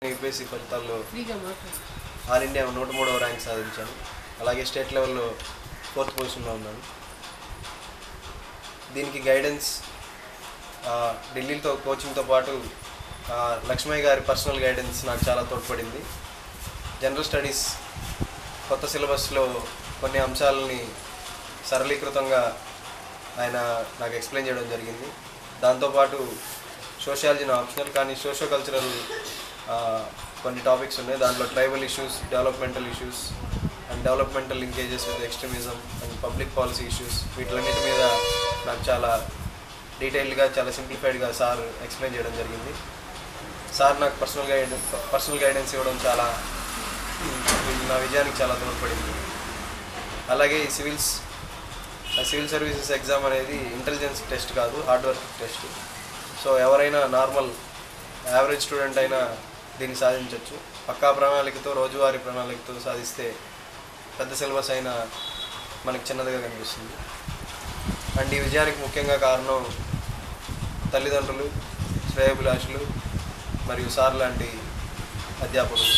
UPSC ఫలితాల్లో all India 103వ rank సాధించాను. అలాగే స్టేట్ లెవెల్లో 4th పొజిషన్లో ఉన్నాను. దీనికి గైడెన్స్ ఢిల్లీతో కోచింగ్తో పాటు లక్ష్మయ్య గారి పర్సనల్ గైడెన్స్ నాకు చాలా తోడ్పడింది. జనరల్ స్టడీస్ కొత్త సిలబస్లో కొన్ని అంశాలని సరళీకృతంగా ఆయన నాకు ఎక్స్ప్లెయిన్ చేయడం జరిగింది. దాంతోపాటు సోషియాలజీ ఆప్షనల్, కానీ సోషో కల్చరల్ కొన్ని టాపిక్స్ ఉన్నాయి. దాంట్లో tribal issues, developmental issues and developmental linkages with extremism and public policy issues, వీటిలన్నిటి మీద నాకు చాలా డీటెయిల్డ్గా, చాలా సింప్లిఫైడ్గా సార్ ఎక్స్ప్లెయిన్ చేయడం జరిగింది. సార్ నాకు పర్సనల్ గైడెన్స్ ఇవ్వడం చాలా నా విజయానికి చాలా తోడ్పడింది. అలాగే ఈ సివిల్ సర్వీసెస్ ఎగ్జామ్ అనేది ఇంటెలిజెన్స్ టెస్ట్ కాదు, హార్డ్ వర్క్ టెస్ట్. సో ఎవరైనా నార్మల్ యావరేజ్ స్టూడెంట్ అయినా దీన్ని సాధించవచ్చు. పక్కా ప్రణాళికతో, రోజువారీ ప్రణాళికతో సాధిస్తే పెద్ద సిలబస్ అయినా మనకి చిన్నదిగా కనిపిస్తుంది. అండ్ ఈ విజయానికి ముఖ్యంగా కారణం తల్లిదండ్రులు, శ్రేయోభిలాషులు మరియు సార్ లాంటి అధ్యాపకులు.